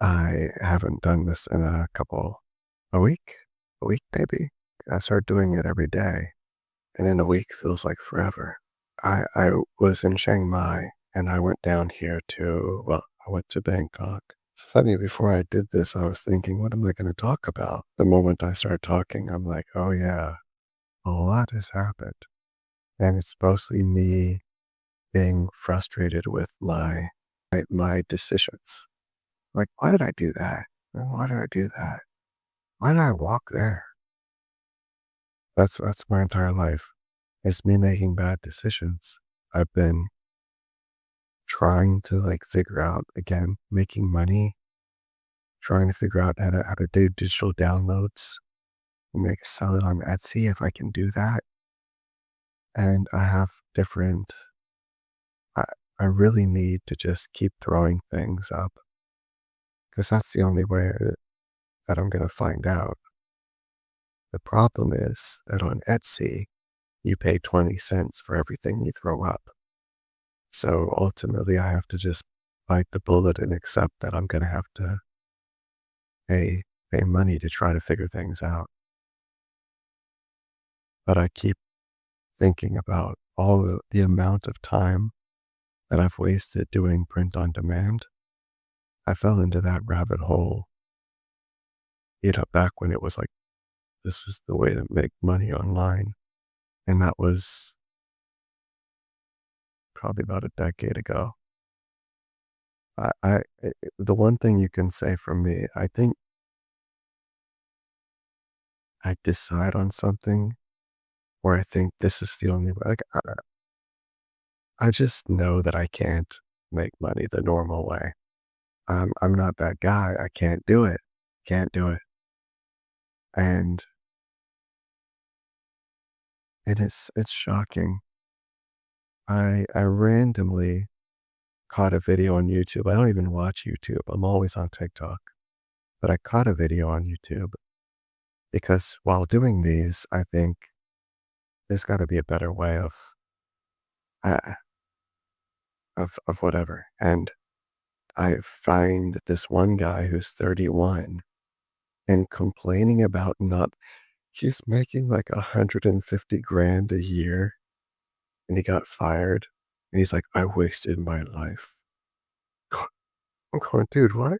I haven't done this in a week, a week maybe. I started doing it every day, and in a week feels like forever. I was in Chiang Mai, and I went down here I went to Bangkok. It's funny, before I did this, I was thinking, what am I going to talk about? The moment I start talking, I'm like, oh yeah, a lot has happened. And it's mostly me being frustrated with my decisions. Like, why did I do that? Why did I do that? Why did I walk there? That's my entire life. It's me making bad decisions. I've been trying to like figure out again, making money, trying to figure out how to do digital downloads and sell it on Etsy if I can do that. And I have different I, I really need to just keep throwing things up because that's the only way that I'm gonna find out. The problem is that on Etsy, you pay 20 cents for everything you throw up. So ultimately, I have to just bite the bullet and accept that I'm going to have to pay, pay money to try to figure things out. But I keep thinking about the amount of time that I've wasted doing print on demand. I fell into that rabbit hole, back when it was like, this is the way to make money online. And that was probably about a decade ago. The one thing you can say from me, I think I decide on something where I think this is the only way. Like, I just know that I can't make money the normal way. I'm not that guy. I can't do it. Can't do it. And it's shocking. I randomly caught a video on YouTube. I don't even watch YouTube. I'm always on TikTok. But I caught a video on YouTube because while doing these, I think there's got to be a better way uh, of whatever. And I find this one guy who's 31 and complaining about not, he's making like 150 grand a year and he got fired. And he's like, I wasted my life. I'm going, dude, what?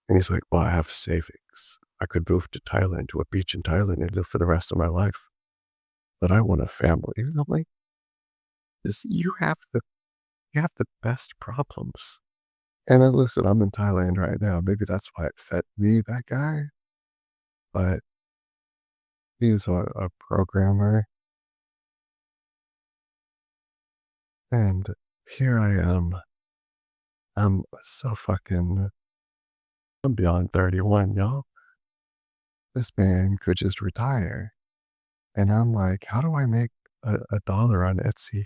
And he's like, well, I have savings. I could move to Thailand, to a beach in Thailand and live for the rest of my life. But I want a family. And I'm like, you have the best problems. And then listen, I'm in Thailand right now. Maybe that's why it fed me, that guy. But he's a programmer. And here I am. I'm so fucking, I'm beyond 31, y'all. This man could just retire. And I'm like, how do I make a dollar on Etsy?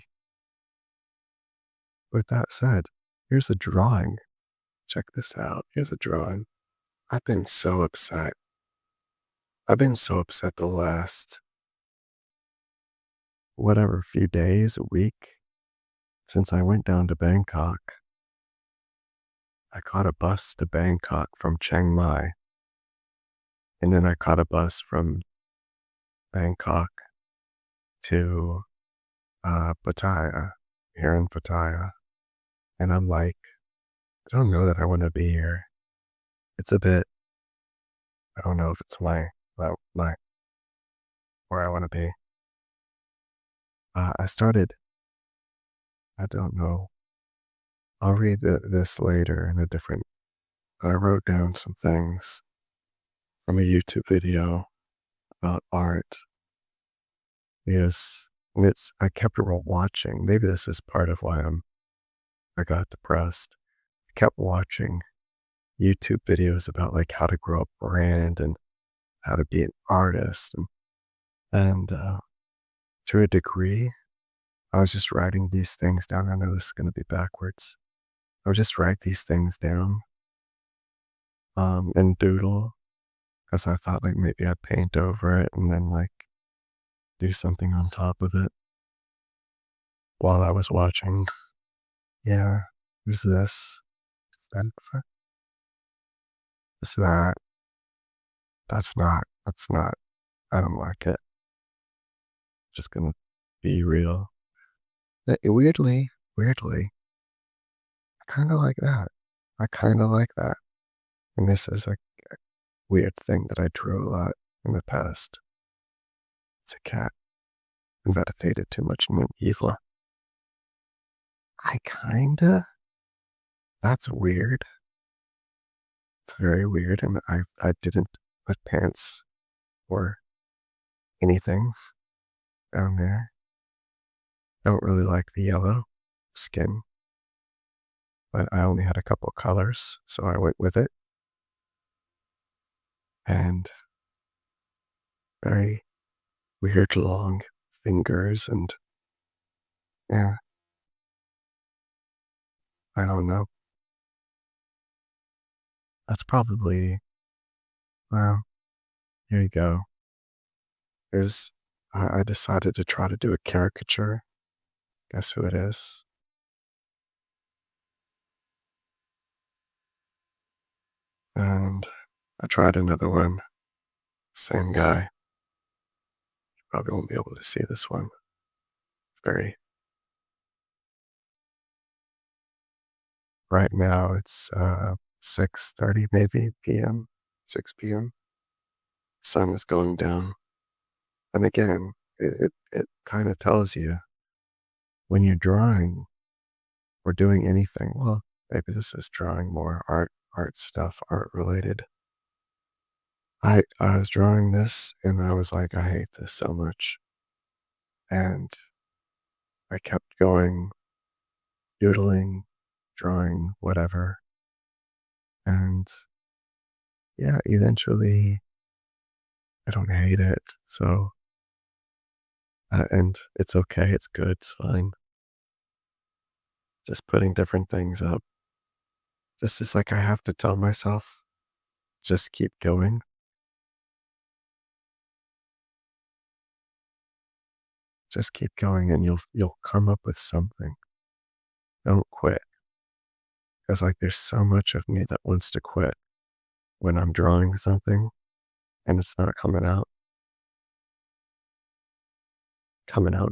With that said, here's a drawing. Check this out. Here's a drawing. I've been so upset. I've been so upset the last, whatever, few days, a week, since I went down to Bangkok. I caught a bus to Bangkok from Chiang Mai. And then I caught a bus from Bangkok to Pattaya, here in Pattaya. And I'm like, I don't know that I want to be here. It's a bit, I don't know if it's my where I want to be. I don't know. I'll read this later in a different, I wrote down some things from a YouTube video about art. Yes. And I kept watching. Maybe this is part of why I got depressed. I kept watching YouTube videos about like how to grow a brand and how to be an artist. And to a degree, I was just writing these things down. I know this is going to be backwards. I would just write these things down and doodle because I thought like maybe I'd paint over it and then like do something on top of it while I was watching. Yeah, there's this. Is that It's not, that's not, I don't like it. Just gonna be real. Weirdly, I kind of like that. I kind of like that. And this is a weird thing that I drew a lot in the past. It's a cat that faded too much and went evil. I kinda, that's weird. It's very weird. And I didn't put pants or anything down there. I don't really like the yellow skin, but I only had a couple colors, so I went with it. And very weird long fingers and yeah, I don't know. That's probably, well, here you go. There's, I decided to try to do a caricature. Guess who it is? And I tried another one. Same guy. Probably won't be able to see this one. It's very, right now it's 6:30 maybe p.m., 6 p.m. Sun is going down. And again, it kind of tells you when you're drawing or doing anything, well, maybe this is drawing more art stuff, art related. I was drawing this and I was like, I hate this so much. And I kept going, doodling, drawing, whatever. And yeah, eventually I don't hate it. So, and it's okay. It's good. It's fine. Just putting different things up. This is like I have to tell myself, just keep going. Just keep going and you'll come up with something. Don't quit. Because like there's so much of me that wants to quit when I'm drawing something and it's not coming out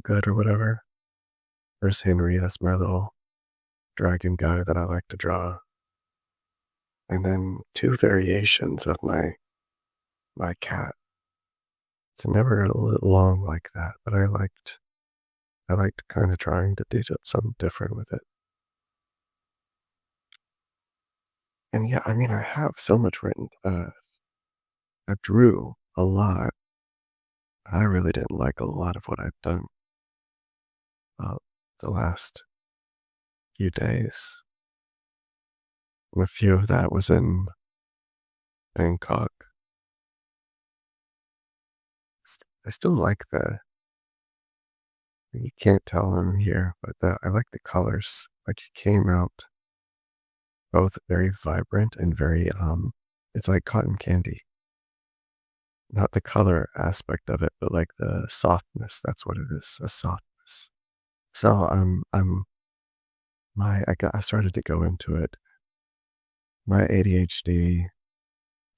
good or whatever. There's Henry, that's my little dragon guy that I like to draw. And then two variations of my cat. It's never long like that, but I liked kind of trying to do something different with it. And yeah, I mean, I have so much written. I drew a lot. I really didn't like a lot of what I've done uh, the last few days. And a few of that was in Bangkok. I still like you can't tell them here, but I like the colors. Like it came out both very vibrant and very, it's like cotton candy. Not the color aspect of it, but like the softness. That's what it is, a softness. So I started to go into it. My ADHD,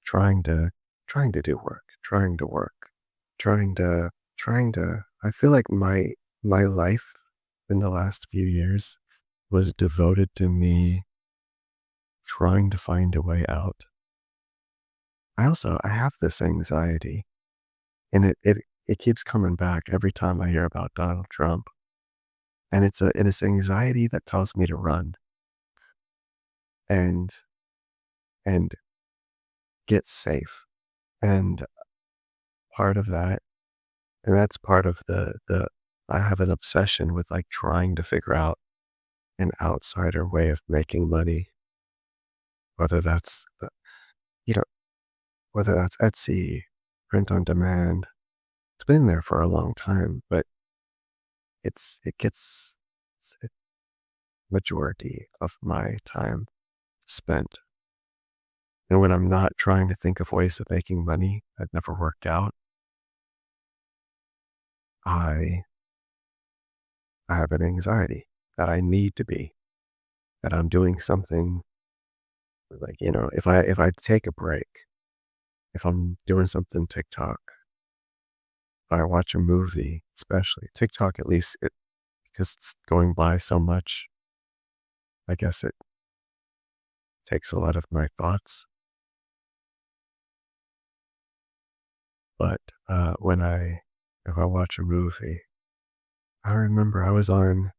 trying to, trying to do work, trying to, I feel like my life in the last few years was devoted to me trying to find a way out. I have this anxiety and it keeps coming back every time I hear about Donald Trump. And it's anxiety that tells me to run and and get safe. And part of that, and that's part of the I have an obsession with like trying to figure out an outsider way of making money, whether that's you know, whether that's Etsy, print on demand. It's been there for a long time, but it gets it's a majority of my time spent. And when I'm not trying to think of ways of making money that never worked out, I I have an anxiety that I need to be, that I'm doing something Like, if I take a break, if I'm doing something TikTok, I watch a movie, especially TikTok, at least because it's going by so much, I guess it takes a lot of my thoughts. But if I watch a movie, I remember I was on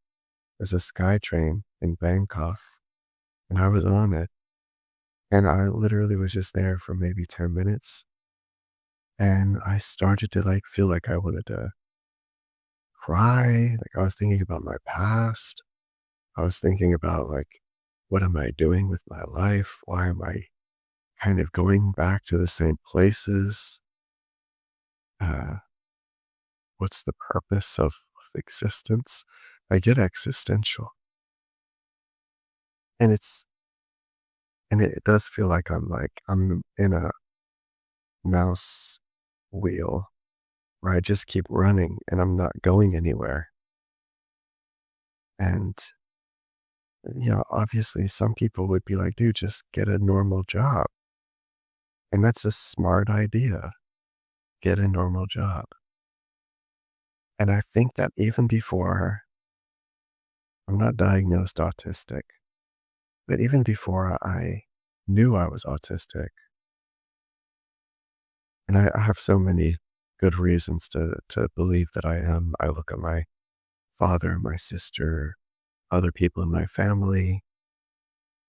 as a sky train in Bangkok, and I was on it, and I literally was just there for maybe 10 minutes, and I started to like feel like I wanted to cry. Like I was thinking about my past. I was thinking about like, what am I doing with my life? Why am I kind of going back to the same places? Uh, what's the purpose of existence? I get existential, and it does feel like I'm in a mouse wheel where I just keep running and I'm not going anywhere. And obviously some people would be like, dude, just get a normal job. And that's a smart idea. Get a normal job. And I think that even before I'm not diagnosed autistic, but even before I knew I was autistic, and I have so many good reasons to believe that I am. I look at my father, my sister, other people in my family.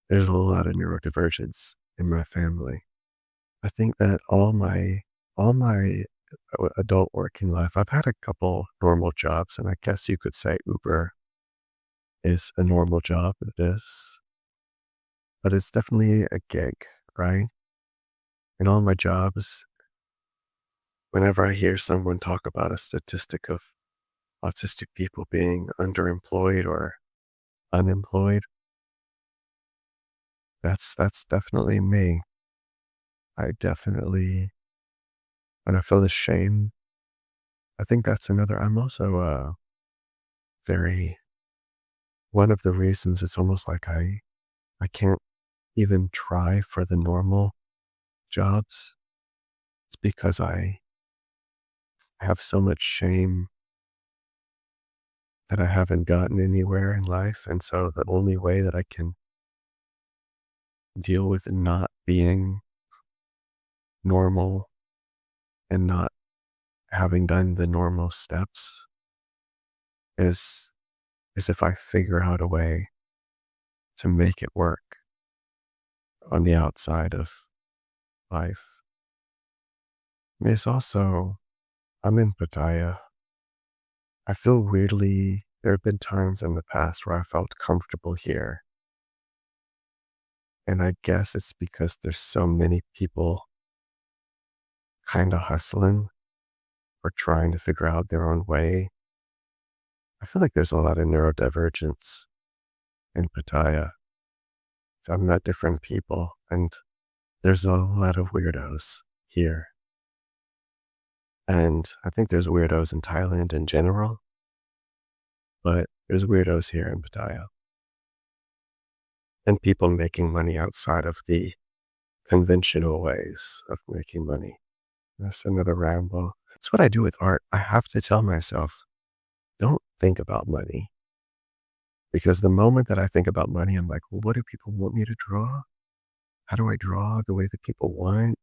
There's a lot of neurodivergence in my family. I think that all my adult working life, I've had a couple normal jobs, and I guess you could say Uber is a normal job. It is, but it's definitely a gig, right? In all my jobs, whenever I hear someone talk about a statistic of autistic people being underemployed or unemployed, that's definitely me. I definitely, and I feel the shame. I think that's another. I'm also very one of the reasons it's almost like I can't even try for the normal jobs. It's because I have so much shame that I haven't gotten anywhere in life, and so the only way that I can deal with not being normal and not having done the normal steps is if I figure out a way to make it work on the outside of life. It's also, I'm in Pattaya. I feel weirdly, there have been times in the past where I felt comfortable here. And I guess it's because there's so many people kind of hustling or trying to figure out their own way. I feel like there's a lot of neurodivergence in Pattaya. So I've met different people, and there's a lot of weirdos here. And I think there's weirdos in Thailand in general, but there's weirdos here in Pattaya. And people making money outside of the conventional ways of making money. That's another ramble. It's what I do with art. I have to tell myself, don't think about money. Because the moment that I think about money, I'm like, well, what do people want me to draw? How do I draw the way that people want?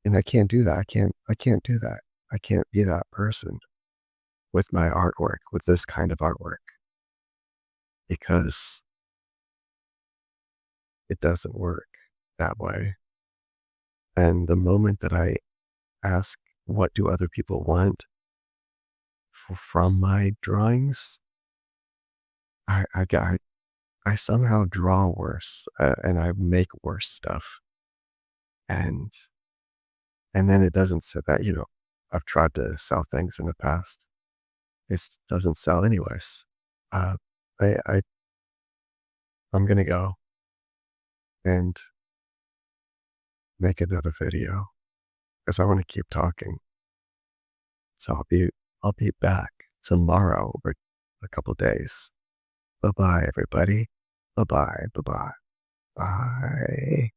And I can't do that. I can't do that. I can't be that person with my artwork, with this kind of artwork, because it doesn't work that way. And the moment that I ask, what do other people want from my drawings? I somehow draw worse, and I make worse stuff. And then it doesn't sit that, I've tried to sell things in the past. It doesn't sell anyways. Uh, I I'm gonna go and make another video because I want to keep talking. So I'll be back tomorrow or a couple days. Bye bye, everybody. Bye bye. Bye bye. Bye.